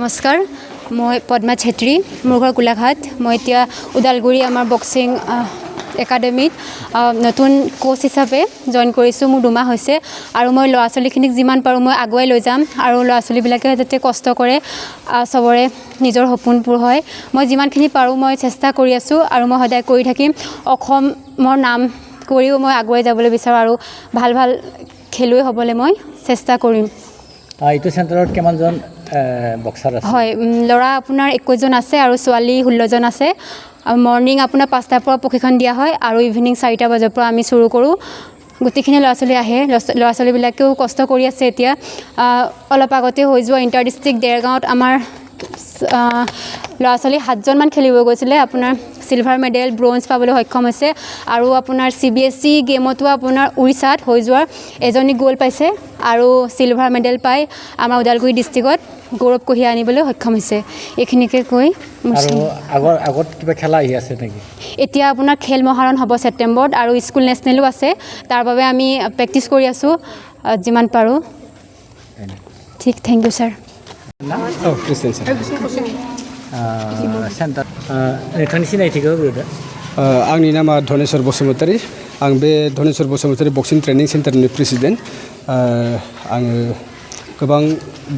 নমস্কাৰ মই পদ্মা ছেত্ৰী মোৰ ঘৰ গোলাঘাট মই এতিয়া উদালগুৰি আমাৰ বক্সিং একাডেমিত নতুন কোচ হিচাপে জয়েন কৰিছোঁ মোৰ 2 মাহ হৈছে আৰু মই ল'ৰা ছোৱালীখিনিক যিমান পাৰোঁ মই আগুৱাই লৈ যাম আৰু ল'ৰা ছোৱালীবিলাকে যাতে কষ্ট কৰে সবৰে নিজৰ সপোন পূৰ হয় মই যিমানখিনি পাৰোঁ মই চেষ্টা কৰি আছোঁ আৰু মই সদায় কৰি থাকিম অসমৰ নাম কৰিও মই আগুৱাই যাবলৈ বিচাৰোঁ আৰু ভাল ভাল খেলুৱৈ হ'বলৈ মই চেষ্টা কৰিম এইটো চেণ্টাৰত কিমানজন বক্সাৰ আছে হয় ল'ৰা আপোনাৰ 21 জন আছে আৰু ছোৱালী 16 জন আছে মৰ্নিং আপোনাৰ 5টাৰ পৰা প্ৰশিক্ষণ দিয়া হয় আৰু ইভিনিং 4টা বজাৰ পৰা আমি শুৰু কৰোঁ গোটেইখিনি ল'ৰা ছোৱালী আহে ল'ৰা ছোৱালীবিলাকেও কষ্ট কৰি আছে এতিয়া অলপ আগতে হৈ যোৱা ইণ্টাৰ ডিষ্ট্ৰিক্ট দেৰগাঁৱত আমাৰ ল'ৰা ছোৱালী 7জন মান খেলিব গৈছিলে আপোনাৰ সিলভাৰ মেডেল ব্ৰঞ্জ পাবলৈ সক্ষম হৈছে আৰু আপোনাৰ CBSE গেমতো আপোনাৰ উৰিষ্যাত হৈ যোৱাৰ এজনী গোল্ড পাইছে আৰু সিলভাৰ মেডেল পাই আমাৰ উদালগুৰি ডিষ্ট্ৰিক্টত গৌৰৱ কঢ়িয়াই আনিবলৈ সক্ষম হৈছে এইখিনিকে কৈ আৰু আগত কিবা খেলা আহি আছে নেকি এতিয়া আপোনাৰ খেল মহাৰণ হ'ব ছেপ্টেম্বৰত আৰু স্কুল নেশ্যনেলো আছে তাৰ বাবে আমি প্ৰেক্টিছ কৰি আছোঁ যিমান পাৰোঁ ঠিক thank you sir Christian centre नोंथांनि सिनायथिखौ होग्रोदो आंनि नामा धनेश्वर बसुमतारी आं बे धनेश्वर बसुमतारी बक्सिं ट्रेनिं सेन्टारनि प्रेसिडेन्ट आङो गोबां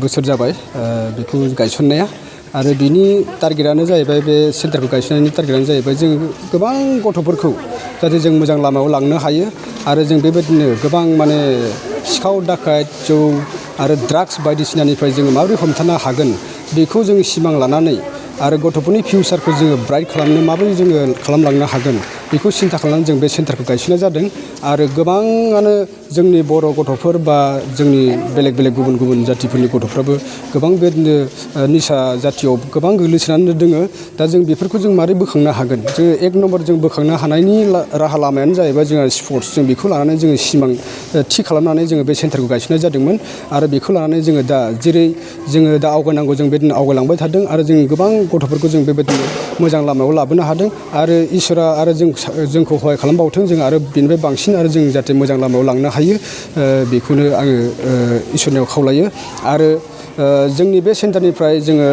बोसोर जाबाय बेखौ गायसननाया आरो बिनि टारगेटआनो जाहैबाय बे सेन्टारखौ गायसननायनि टारगेटआनो जाहैबाय जों गोबां गथ'फोरखौ जाहाथे जों मोजां लामायाव लांनो हायो आरो जों बेबायदिनो गोबां माने सिखाव दाखायत जौ आरो ड्राग्स बायदिसिनानिफ्राय जोङो माबोरै हमथानो हागोन बेखौ जों सिमां लानानै आरो गथ'फोरनि फिउचारखौ जोङो ब्राइट खालामनो माबोरै जोङो खालामलांनो हागोन बेखौ सिन्था खालामनानै जों बे सेन्टारखौ गायसननाय जादों आरो गोबाङानो जोंनि बर' गथ'फोर बा जोंनि बेलेग बेलेग गुबुन गुबुन जातिफोरनि गथ'फ्राबो गोबां बेबायदिनो निसा जातियाव गोबां गोग्लैसोनानै दङ दा जों बेफोरखौ जों माबोरै बोखांनो हागोन जोङो 1 नम्बर जों बोखांनो हानायनि राहा लामायानो जाहैबाय जोंहा स्पर्ट्स जों बेखौ लानानै जोङो सिमां थि खालामनानै जोङो बे सेन्टारखौ गायसननाय जादोंमोन आरो बेखौ लानानै जोङो दा जेरै जोङो दा आवगायनांगौ जों बेबायदिनो आवगायलांबाय थादों आरो जों गोबां गथ'फोरखौ जों बेबायदिनो मोजां लामायाव लाबोनो हादों आरो इसोरा आरो जोंखौ सहाय खालामबावथों जों आरो बेनिफ्राय बांसिन आरो जों जाहाथे मोजां लामायाव लांनो हायो बेखौनो आङो इसोरनियाव खावलायो आरो जोंनि बे सेन्टारनिफ्राय जोङो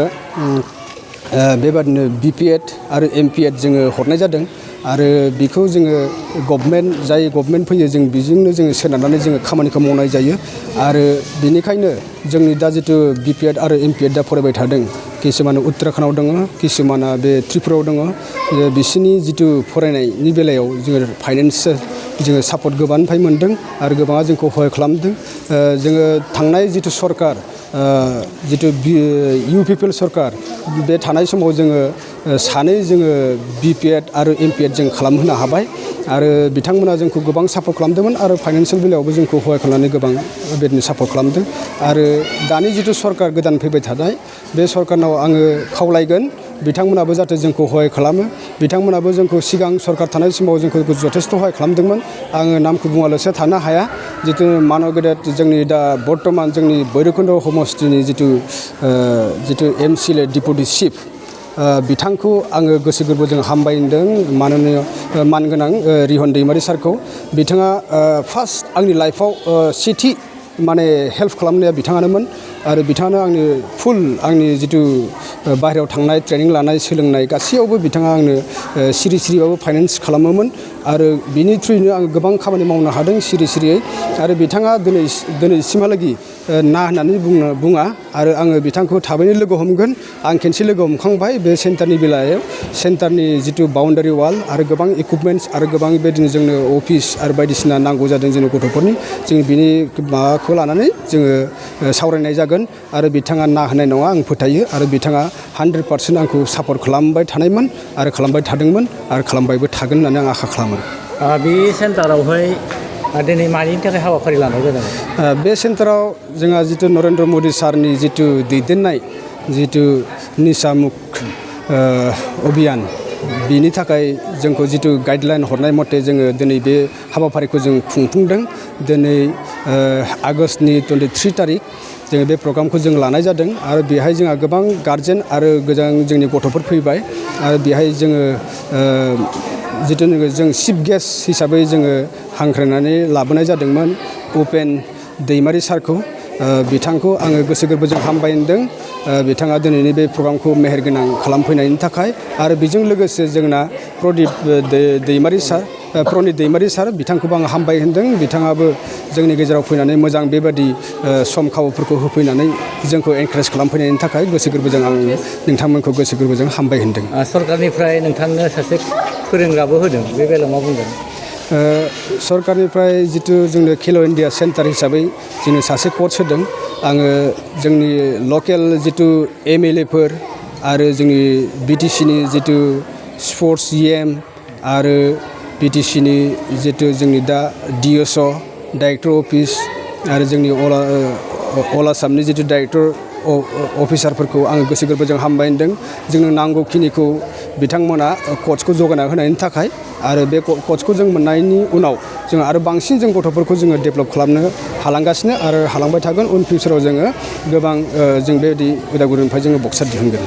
बेबादिनो BPED आरो MPED जोङो हरनाय जादों आरो बेखौ जोङो जाय गभर्नमेन्ट फैयो जों बेजोंनो जोङो सोनारनानै जोङो खामानिखौ मावनाय जायो आरो बेनिखायनो जोंनि दा जिथु BPED आरो MPED दा फरायबाय थादों किसुमाना उत्तराखन्डआव दङ किसुमाना बे त्रिपुरायाव दङ बिसोरनि जिथु फरायनायनि बेलायाव जोङो फाइनान्सियेल जोङो सापर्ट गोबांनिफ्राय मोन्दों आरो गोबाङा जोंखौ सहाय खालामदों जोङो थांनाय जिथु सरकार जिथु UPPL सरकार बे थानाय समाव जोङो सानै जोङो BPED आरो MPED जों खालामहोनो हाबाय आरो बिथांमोना जोंखौ गोबां सापर्ट खालामदोंमोन आरो फाइनान्सियेल बेलायावबो जोंखौ सहाय खालामनानै गोबां बेबायदिनो सापर्ट खालामदों आरो दानि जिथु सरकार गोदान फैबाय थानाय बे सरकारनाव आङो खावलायगोन बिथांमोनाबो जाहाथे जोंखौ सहाय खालामो बिथांमोनाबो जोंखौ सिगां सरकार थानाय समाव जोंखौ जथेस्थ' सहाय खालामदोंमन आङो नामखौ बुङालासे थानो हाया जितु मानव गेदेर जोंनि दा बर्तमान जोंनि भैरबकुन्द समस्तिनि जितु MCLA डिपुटि चिफ बिथांखौ आङो गोसो गोरबोजों हामबायदों माननीय मानगोनां रिहन दैमारि सारखौ बिथाङा फार्स्ट आंनि लाइफआव सेथि माने हेल्प खालामनाया बिथाङानोमोन आरो बिथाङानो आंनि आंनि जितु बाहेरायाव थांनाय ट्रेनिं लानाय सोलोंनाय गासैयावबो बिथाङा आंनो सिरिबाबो फाइनान्स खालामोमोन आरो बिनि थ्रुयैनो आं गोबां खामानि मावनो हादों सिरियै आरो बिथाङा दिनैसिमहालागि ना होननानै बुङा आरो आङो बिथांखौ थाबैनो लोगो हमगोन आं खेनसे लोगो हमखांबाय बे सेन्टारनि बेलायाव सेन्टारनि जितु बाउन्डारि वाल आरो गोबां इकुइपमेन्टस आरो गोबां बेबायदिनो जोंनो अफिस आरो बायदिसिना नांगौ जादों जोंनि गथ'फोरनि जों बिनि माबाखौ लानानै जोङो सावरायनाय जागोन आरो बिथाङा ना होनाय नङा आं फोथायो आरो बिथाङा 100% आंखौ सापर्ट खालामबाय थानायमोन आरो खालामबाय थादोंमोन आरो खालामबायबो थागोन होननानै आं आसा खालामो बे सेन्टारावहाय दिनै मानि थाखाय हाबाफारि लानाय जादों बे सेन्टाराव जोंहा जितु नरेन्द्र मदि सारनि जितु दैदेननाय जितु निसा मुक्त अभियान बिनि थाखाय जोंखौ जितु गाइडलाइन हरनाय मथे जोङो दिनै बे हाबाफारिखौ जों खुंफुंदों दिनै आगष्टनि 23 तारिख जोङो बे प्रग्रामखौ जों लानाय जादों आरो बेहाय जोंहा गोबां गार्जेन आरो गोजां जोंनि गथ'फोर फैबाय आरो बेहाय जोङो जितु जों चिफ गेस्ट हिसाबै जोङो हांख्रायनानै लाबोनाय जादोंमोन उपेन दैमारि सारखौ बिथांखौ आङो गोसो गोरबोजों हामबाय होनदों बिथाङा दिनैनि बे प्रग्रामखौ मेहेरगोनां खालामफैनायनि थाखाय आरो बेजों लोगोसे जोंना प्रनित दैमारि सार बिथांखौबो आं हामबाय होनदों बिथाङाबो जोंनि गेजेराव फैनानै मोजां बेबादि सम खाबुफोरखौ होफैनानै जोंखौ एनकारेज खालामफैनायनि थाखाय गोसो गोरबोजों आं नोंथांमोनखौ गोसो गोरबोजों हामबाय होनदों। सरकारनिफ्राय नोंथांनो सासे फोरोंग्राबो होदों बे बेलायाव मा बुंगोन? सरकारनिफ्राय जितु जोंनो खेल' इन्डिया सेन्टार हिसाबै जोंनो सासे कच होदों आङो जोंनि लकेल जितु MLAफोर आरो जोंनि BTCनि जितु स्पर्ट्स EM आरो BTCनि जितु जोंनि दा DSO डाइरेक्टर अफिस आरो जोंनि अल आसामनि जितु डाइरेक्टर अफिसारफोरखौ आङो गोसो गोरबोजों हामबाय होनदों जोंनो नांगौखिनिखौ बिथांमोना कचखौ जगायना होनायनि थाखाय आरो बे कचखौ जों मोननायनि उनाव जों आरो बांसिन जों गथ'फोरखौ जोङो डेभेलप खालामनो हालांगासिनो आरो हालांबाय थागोन उन फिउचाराव जोङो गोबां जों बेबायदि उदालगुरिनिफ्राय जोङो बक्सार दिहुनगोन।